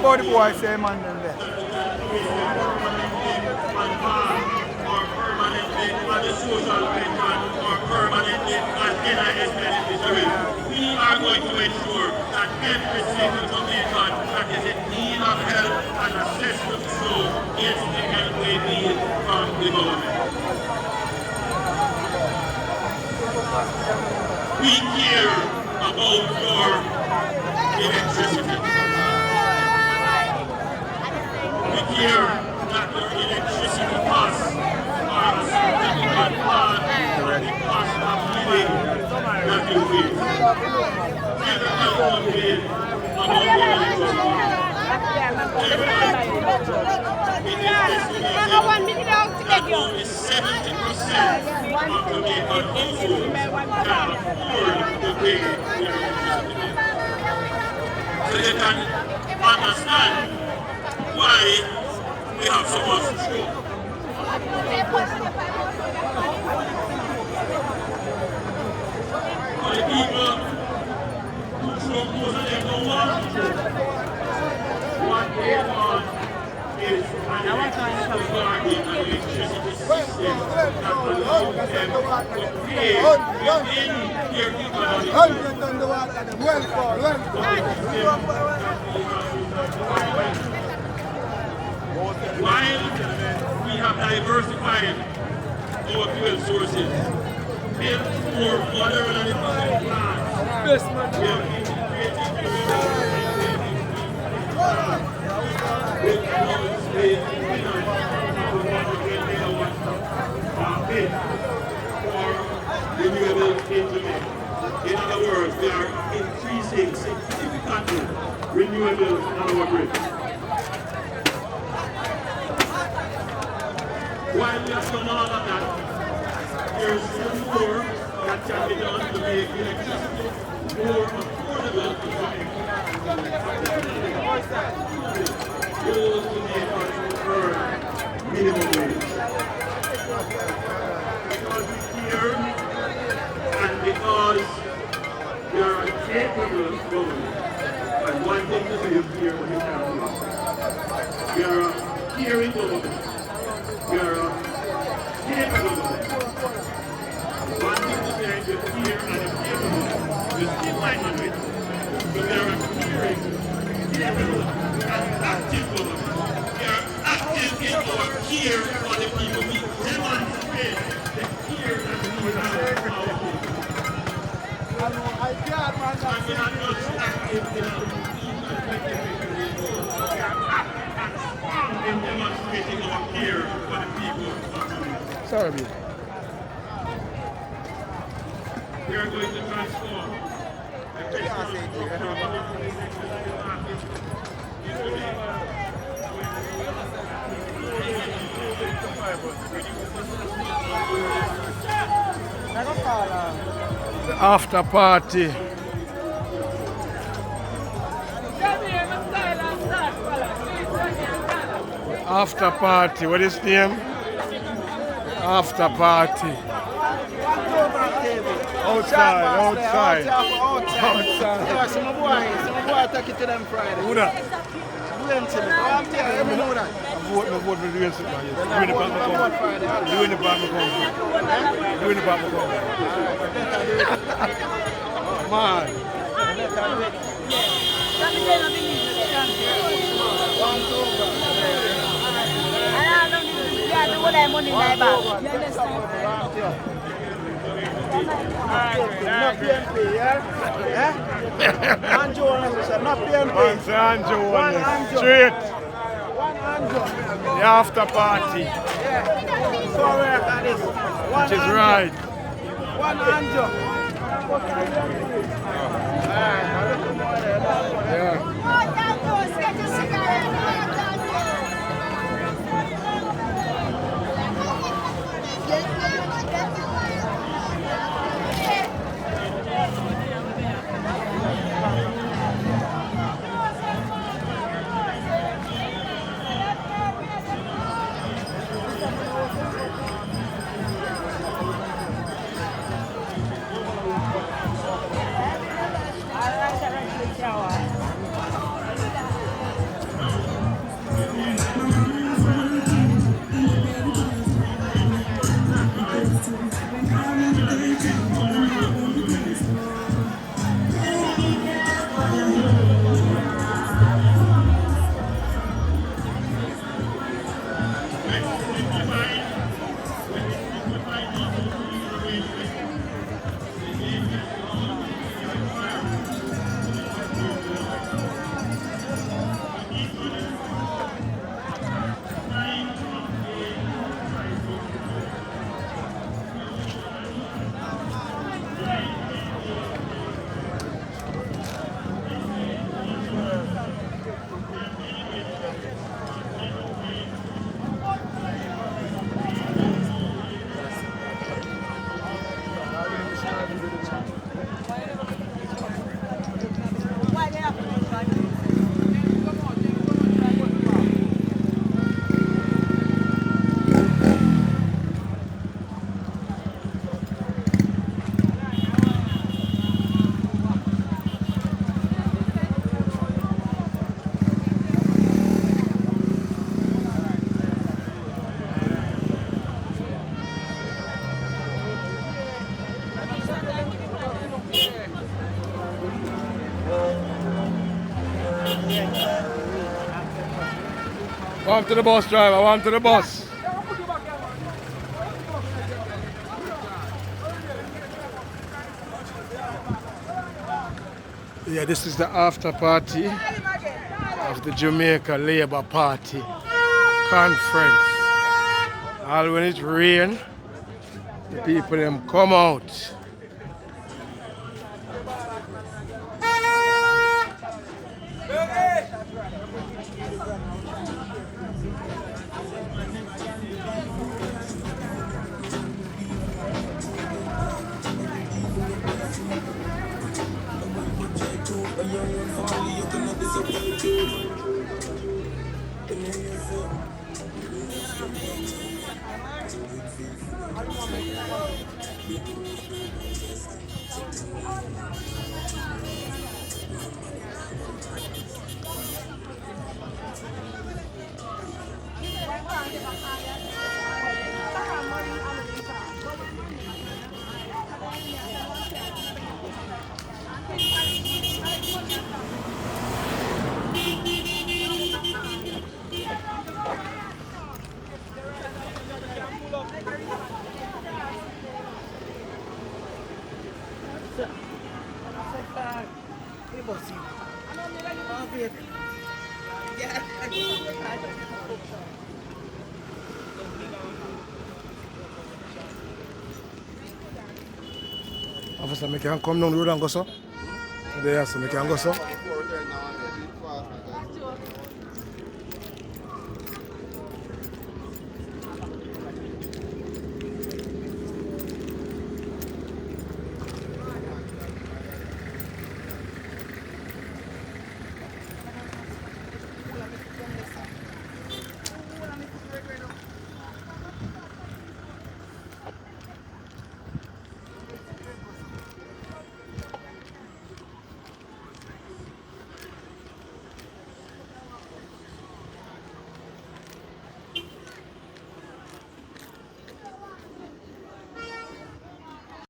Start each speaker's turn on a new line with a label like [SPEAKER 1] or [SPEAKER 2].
[SPEAKER 1] about the boy say man them there?
[SPEAKER 2] We are going to ensure that every single Jamaican that is in need of help and assistance so gets the help they need from the government. We care about your electricity. We care that your electricity costs are a significant part of the cost of living that you face. Never complain about your electricity. Only 70% of Jamaican households can afford to pay their electricity bill. So you can understand why we have so much stroke. For the people who stroke most of them don't want what they want is an electricity regarding an electricity system that allows them to pay within their economic While we have diversified our fuel sources, built more modern and efficient plants, we have integrated with space for renewables in Jamaica. In other words, we are increasing significantly renewables on our grid. While we have done all of that, there is still more that can be done to make electricity more affordable to Jamaicans. Those Jamaicans who earn minimum wage. Because we care and because we are a capable government, and one thing to say here when we can't do it. We are a caring government. We are a capable government. One thing to say is here and a capable. You still might not win. But we are a caring, capable, and active government. We are active in our care for the people. We demonstrate the care that we have for our people. And we are not just active in our in demonstrating our care for the people of Jamaica.
[SPEAKER 1] Sorry.
[SPEAKER 2] We are going to transform the festival
[SPEAKER 1] the after party. After party, what is the name? After party. Outside.
[SPEAKER 3] Some boy take it to them Friday.
[SPEAKER 1] Who that?
[SPEAKER 3] I'm telling you, every know that.
[SPEAKER 1] I vote for the UNC. Doing the back Doing the back Man.
[SPEAKER 3] Not PNP, yeah? Anjo, not PNP.
[SPEAKER 1] Anjo,
[SPEAKER 3] straight.
[SPEAKER 1] The after party.
[SPEAKER 3] Yeah. Sorry, that is.
[SPEAKER 1] Which is right.
[SPEAKER 3] One Anjo.
[SPEAKER 1] Yeah. Come to the bus driver, one to the bus. Yeah, this is the after party of the Jamaica Labour Party conference. All when it rain, the people them come out. Officer, I can come down the road and go so? There, so I can go so?